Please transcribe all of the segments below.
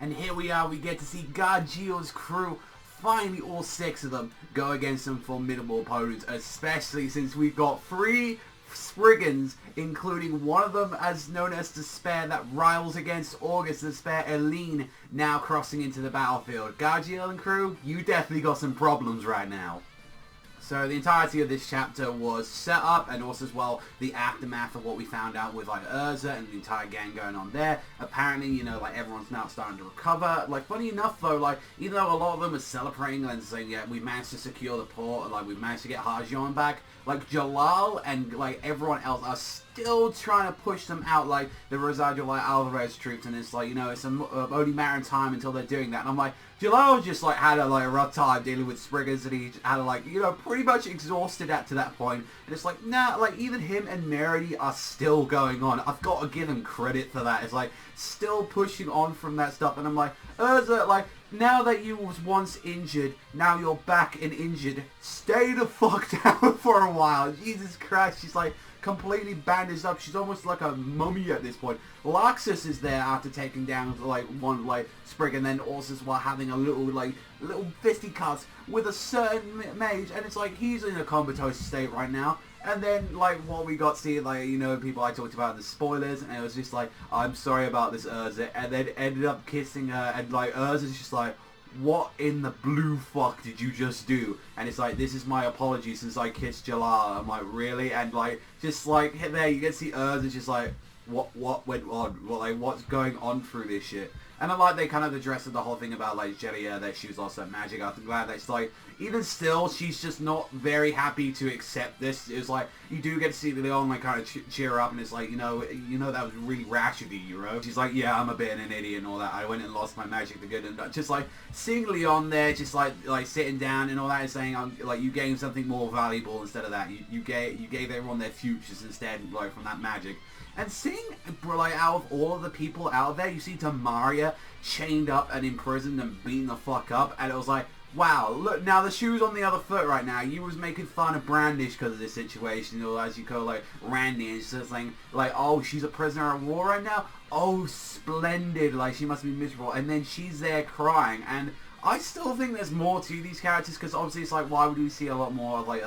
And here we are, we get to see Gajeel's crew, finally all 6 of them, go against some formidable opponents, especially since we've got 3 Spriggans, including one of them as known as Despair that rivals against August, Despair Eileen, now crossing into the battlefield. Gajeel and crew, you definitely got some problems right now. So the entirety of this chapter was set up, and also as well the aftermath of what we found out with like Urza and the entire gang going on there. Apparently, you know, like everyone's now starting to recover. Like funny enough though, like even though a lot of them are celebrating and saying, yeah, we managed to secure the port, and like we managed to get Hajion back, like Jalal and like everyone else are still trying to push them out, like the Rosario like Alvarez troops, and it's like, you know, it's only matter of time until they're doing that. And I'm like, Jalal just like had a rough time dealing with Spriggers, and he had like, you know, pretty much exhausted to that point. And it's like, nah, like even him and Meredy are still going on. I've got to give him credit for that. It's like still pushing on from that stuff. And I'm like, Urza, like now that you was once injured, now you're back and injured. Stay the fuck down for a while. Jesus Christ, she's like completely bandaged up. She's almost like a mummy at this point. Laxus is there after taking down like one like Sprig, and then also while having a little fisticuffs with a certain mage, and it's like he's in a comatose state right now. And then like what we got to see, like, you know, people I talked about in the spoilers, and it was just like, I'm sorry about this, Urza, and then ended up kissing her, and like Urza's just like, what in the blue fuck did you just do? And it's like, this is my apology since I kissed Jalal. I'm like, really? And like, just like there you get to see Urza just like, what went on? Well, like, what's going on through this shit? And I like they kind of addressed the whole thing about like Jelia, that she was also magic. I'm glad that it's like, even still, she's just not very happy to accept this. It's like, you do get to see Leon like kind of cheer up, and it's like, you know that was really rash of you, bro. She's like, yeah, I'm a bit of an idiot and all that. I went and lost my magic to good, and just like seeing Leon there, just like sitting down and all that, and saying, like, you gave something more valuable instead of that. You gave everyone their futures instead, like from that magic. And seeing, like, out of all of the people out there, you see Tamaria chained up and imprisoned and beaten the fuck up, and it was like, wow, look, now the shoe's on the other foot right now. You was making fun of Brandish because of this situation, or as you call, like, Randy, and she's just saying, like, oh, she's a prisoner of war right now? Oh, splendid, like, she must be miserable. And then she's there crying, and I still think there's more to these characters, because obviously it's like, why would we see a lot more of, like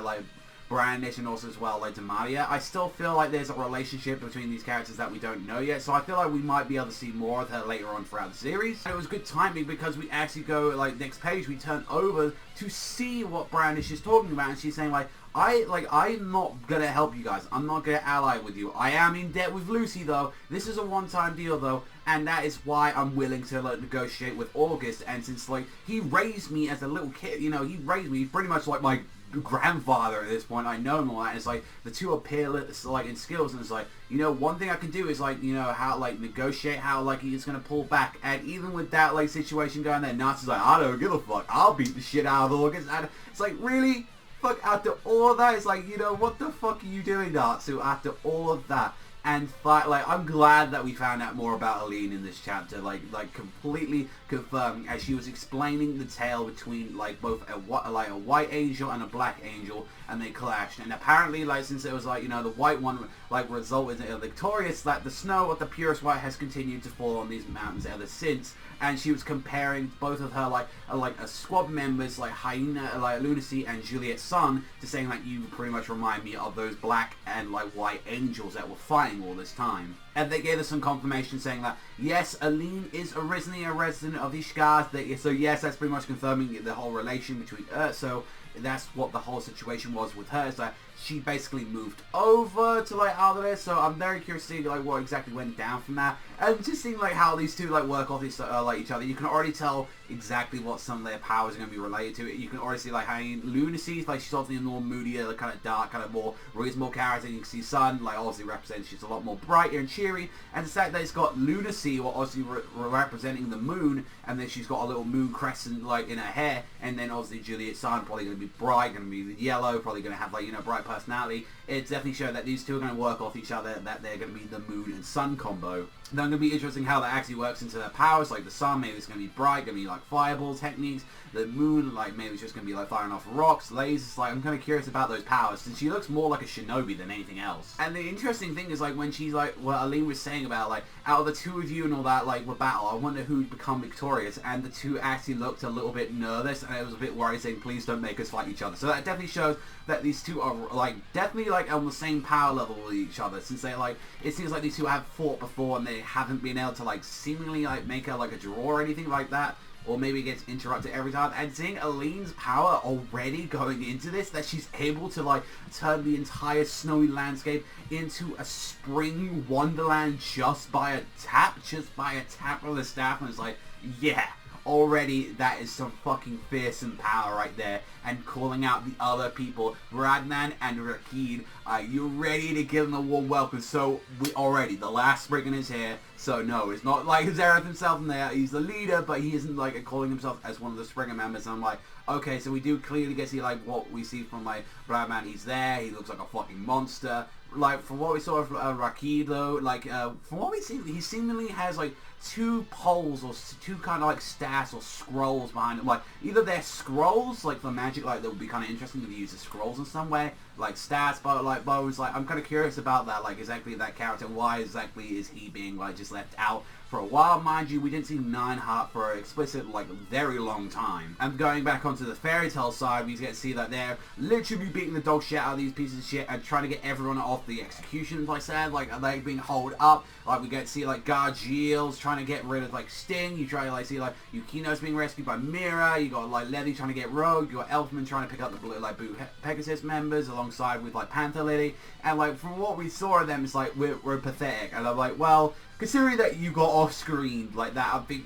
Brandish and also as well like Demaria? I still feel like there's a relationship between these characters that we don't know yet, so I feel like we might be able to see more of her later on throughout the series. And it was good timing because we actually go, like, next page we turn over to see what Brandish is talking about, and she's saying like, I'm not gonna help you guys. I'm not gonna ally with you. I am in debt with Lucy though. This is a one-time deal though, and that is why I'm willing to like negotiate with August. And since like he raised me as a little kid, you know, he raised me, he's pretty much like my grandfather at this point. I know him all that, and it's like the two are peerless like in skills, and it's like, you know, one thing I can do is like, you know, how like negotiate how like he's gonna pull back. And even with that like situation going there, Natsu's like, I don't give a fuck, I'll beat the shit out of August. And it's like, really? Fuck, after all of that, it's like, you know, what the fuck are you doing, Natsu, after all of that? And like, I'm glad that we found out more about Eileen in this chapter, like completely confirming, as she was explaining the tale between like both a white angel and a black angel, and they clashed. And apparently, like, since it was like, you know, the white one like resulted in victorious, that the snow of the purest white has continued to fall on these mountains ever since. And she was comparing both of her like a squad members, like Hyena, like Lunacy and Juliet's son, to saying like, you pretty much remind me of those black and like white angels that were fighting all this time. And they gave us some confirmation saying that yes, Eileen is originally a resident of Ishgard. So yes, that's pretty much confirming the whole relation between so that's what the whole situation was with her. So she basically moved over to like out of this. So I'm very curious to see like what exactly went down from that, and just seeing like how these two like work off each other. You can already tell exactly what some of their powers are going to be related to. You can already see like how Lunacy, like she's obviously a more moodier, like, kind of dark, kind of more reasonable character. You can see Sun, like obviously represents, she's a lot more brighter and cheery. And the fact that it's got Lunacy, well, obviously representing the moon, and then she's got a little moon crescent like in her hair, and then obviously Juliet's Sun probably going to be bright, going to be yellow, probably going to have like, you know, bright personality. It definitely showed that these two are going to work off each other, that they're going to be the moon and sun combo. Then going to be interesting how that actually works into their powers. Like the sun, maybe it's going to be bright, going to be like fireball techniques. The moon, like maybe it's just going to be like firing off rocks, lasers. Like, I'm kind of curious about those powers, since she looks more like a shinobi than anything else. And the interesting thing is like when she's like, well, Eileen was saying about, like, out of the two of you and all that, like, the battle, I wonder who'd become victorious, and the two actually looked a little bit nervous, and it was a bit worried, saying, please don't make us fight each other. So that definitely shows that these two are, like, definitely, like, on the same power level with each other, since they, like, it seems like these two have fought before, and they haven't been able to, like, seemingly, like, make a, like, a draw or anything like that. Or maybe it gets interrupted every time. And seeing Eileen's power already going into this, that she's able to, like, turn the entire snowy landscape into a spring wonderland just by a tap of the staff. And it's like, yeah, already that is some fucking fearsome power right there. And calling out the other people, Bradman and Rahkeid, you're ready to give them a warm welcome. So the last Spriggan is here. So no, it's not like Zereth himself in there. He's the leader, but he isn't like calling himself as one of the Spriggan members. And I'm like, okay, so we do clearly get to see like what we see from like Bradman. He's there. He looks like a fucking monster. Like from what we saw of Rahkeid though, like from what we see, he seemingly has like two poles or two kind of like stats or scrolls behind him. Like either they're scrolls like for magic, like that would be kind of interesting if you use the scrolls in some way, like stats, but like bows. Like I'm kind of curious about that, like exactly that character. Why exactly is he being like just left out for a while? Mind you, we didn't see Nineheart for an explicit like very long time. And going back onto the fairy tale side, we get to see that they're literally beating the dog shit out of these pieces of shit and trying to get everyone off the executions. Like I said, like they being holed up. Like we get to see like Gajeel's trying to get rid of like Sting. You try to like see like Yukino's being rescued by Mira. You got like Letty trying to get Rogue. You got Elfman trying to pick up the blue like Boo Pegasus members alongside with like Panther Lady. And like from what we saw of them, it's like we're pathetic. And I'm like, well, considering that you got off screen like that, I'd be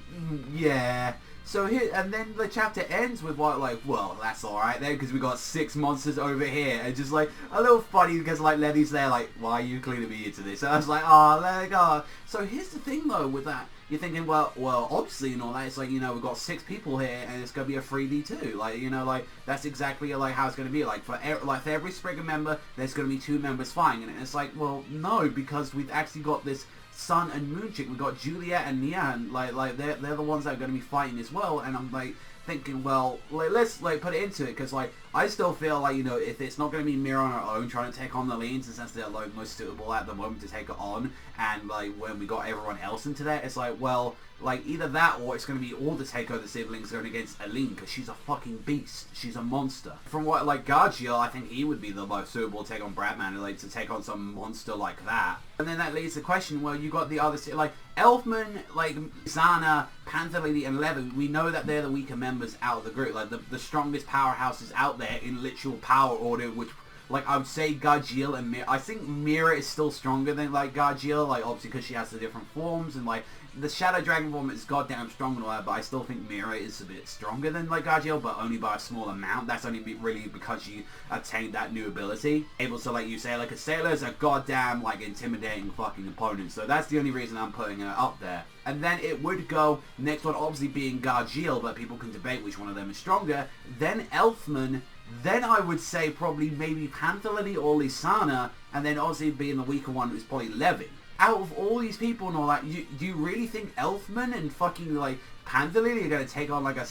yeah. So here, and then the chapter ends with what, like, well, that's alright then, because we got 6 monsters over here, and just, like, a little funny, because, like, Letty's there, like, why are you cleaning me into this? And I was like, oh, let it go. So here's the thing, though, with that, you're thinking, well, obviously, and all that, it's like, you know, we've got 6 people here, and it's going to be a 3D2, like, you know, like, that's exactly, like, how it's going to be, like, for every Spriggan member, there's going to be 2 members fighting, and it's like, well, no, because we've actually got this Sun and Moon chick. We got Juliet and Nian, like they're the ones that are going to be fighting as well. And I'm like thinking, well, like, let's like put it into it, because like I still feel like, you know, if it's not going to be Mira on her own trying to take on the Eileen, since that's the like most suitable at the moment to take her on, and like when we got everyone else into that, it's like, well, like either that or it's going to be all the takeover siblings going against Eileen, because she's a fucking beast. She's a monster. From what like Gajeel, I think he would be the most suitable to take on Bradman, like to take on some monster like that. And then that leads to the question, well, you got the other like Elfman, like Zana, Panther Lady, and Leather. We know that they're the weaker members out of the group, like the strongest powerhouses out there in literal power order, which like I would say Gajeel and Mira. I think Mira is still stronger than like Gajeel, like obviously because she has the different forms, and like the Shadow Dragon form is goddamn strong and all that, but I still think Mira is a bit stronger than like Gajeel, but only by a small amount. That's only really because she attained that new ability. Able to, like you say, like a sailor is a goddamn like intimidating fucking opponent. So that's the only reason I'm putting her up there. And then it would go next one obviously being Gajeel, but people can debate which one of them is stronger. Then Elfman. Then I would say probably maybe Panther Lady or Lisana, and then obviously being the weaker one is probably Levy. Out of all these people and all that, do you really think Elfman and fucking like Panther Lady are going to take on like a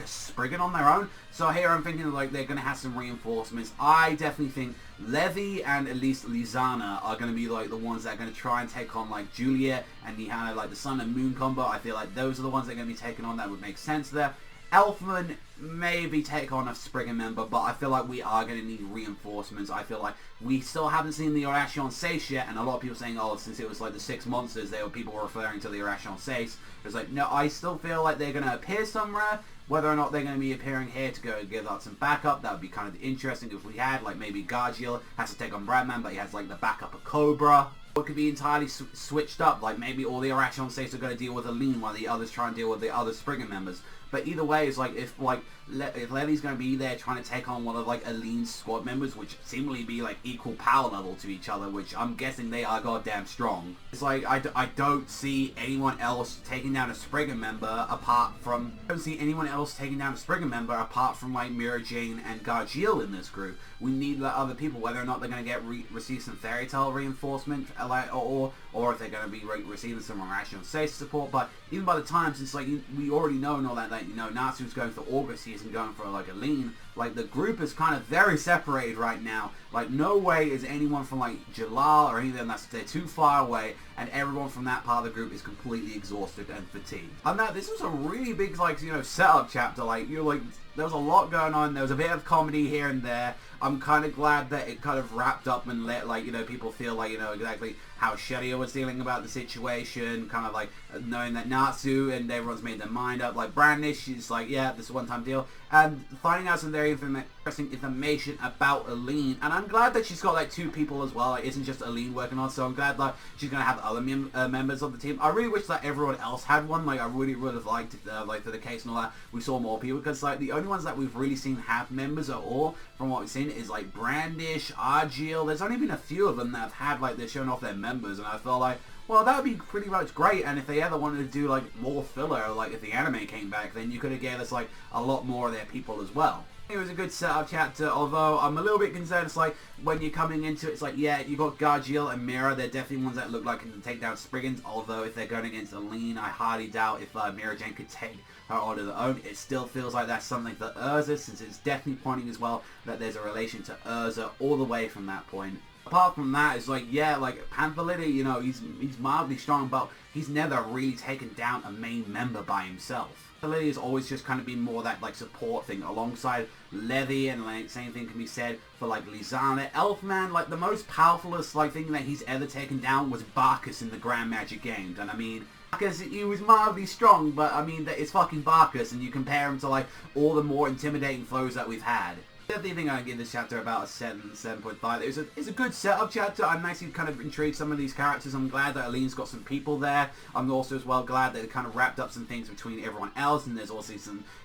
Spriggan on their own? So here I'm thinking like they're going to have some reinforcements. I definitely think Levy and at least Lizana are going to be like the ones that are going to try and take on like Juliet and Nihana, like the Sun and Moon combo. I feel like those are the ones that are going to be taken on. That would make sense there. Elfman maybe take on a Spriggan member, but I feel like we are going to need reinforcements. I feel like we still haven't seen the Irration Seis yet, and a lot of people saying, oh, since it was like the 6 monsters, people were referring to the Irration Seis. It's like, no, I still feel like they're going to appear somewhere. Whether or not they're going to be appearing here to go give out some backup, that would be kind of interesting if we had, like maybe Gajeel has to take on Bradman, but he has like the backup of Cobra. Or it could be entirely switched up, like maybe all the Irration Seis are going to deal with Eileen while the others try and deal with the other Spriggan members. But either way, it's like if Levy's going to be there trying to take on one of like Eileen's squad members, which seemingly be like equal power level to each other, which I'm guessing they are goddamn strong. It's like I don't see anyone else taking down a Spriggan member apart from like Mira Jane and Gajeel in this group. We need the other people, whether or not they're going to get receive some fairy tale reinforcement, or if they're going to be receiving some Irration Seis support. But even by the time, since like we already know and all that, you know, Natsu's going for August, he isn't going for like Eileen. Like the group is kind of very separated right now. Like no way is anyone from like Jalal or any of them they're too far away. and everyone from that part of the group is completely exhausted and fatigued. And now this was a really big, like, you know, setup chapter. Like, you're like, there was a lot going on. There was a bit of comedy here and there. I'm kind of glad that it kind of wrapped up and let, like, you know, people feel like, you know, exactly how Sheria was feeling about the situation, kind of like knowing that Natsu and everyone's made their mind up. Like Brandish, she's like, yeah, this is a one-time deal, and finding out some very interesting information about Eileen. And I'm glad that she's got like 2 people as well. Like, isn't just Eileen working on. So I'm glad like she's gonna have other members of the team. I really wish that everyone else had one. Like I really would have liked like for the case and all that, we saw more people, because like the only ones that we've really seen have members at all from what we've seen is like Brandish, Gajeel. There's only been a few of them that have had like they're showing off their members, and I felt like, well, that would be pretty much great. And if they ever wanted to do like more filler, like if the anime came back, then you could have gave us like a lot more of their people as well. It was a good setup chapter, although I'm a little bit concerned. It's like when you're coming into it, it's like, yeah, you got Gajeel and Mira. They're definitely ones that look like can take down Spriggans, although if they're going against Eileen, I hardly doubt if Mira Jane could take her on her own. It still feels like that's something for Urza, since it's definitely pointing as well that there's a relation to Urza all the way from that point. Apart from that, it's like, yeah, like Panthaliddy, you know, he's mildly strong, but he's never really taken down a main member by himself. Panthaliddy has always just kind of been more that like support thing alongside Levi, and like same thing can be said for like Lizana. Elfman, like the most powerfulest like thing that he's ever taken down was Barkus in the Grand Magic Games, and I mean, because he was mildly strong, but I mean, it's fucking Barkus, and you compare him to like all the more intimidating foes that we've had. I definitely think I give this chapter about a 7.5. It's a good setup chapter. I'm nicely kind of intrigued some of these characters. I'm glad that Eileen's got some people there. I'm also as well glad that it kind of wrapped up some things between everyone else, and there's also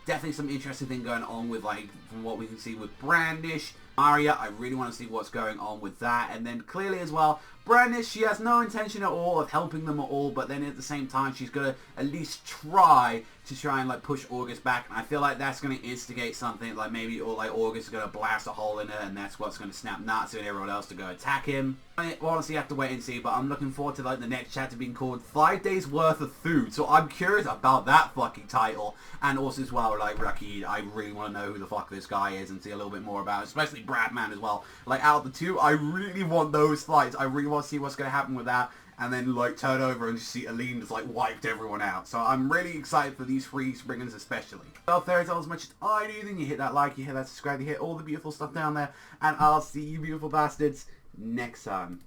definitely some interesting thing going on with, like, from what we can see with Brandish. Maria, I really want to see what's going on with that. And then clearly as well, Brandish, she has no intention at all of helping them at all, but then at the same time, she's going to at least try and like push August back, and I feel like that's going to instigate something, like maybe or like August is going to blast a hole in her, and that's what's going to snap Natsu and everyone else to go attack him. I honestly have to wait and see, but I'm looking forward to like the next chapter being called 5 Days Worth of Food, so I'm curious about that fucking title. And also as well, like Rahkeid, I really want to know who the fuck this guy is and see a little bit more about it, especially Bradman as well. Like out of the 2, I really want those fights. I really want to see what's going to happen with that, and then like turn over and just see Eileen just like wiped everyone out. So I'm really excited for these 3 Spriggans especially. Well, Fairy Tail as much as I do, then you hit that like, you hit that subscribe, you hit all the beautiful stuff down there, and I'll see you beautiful bastards next time.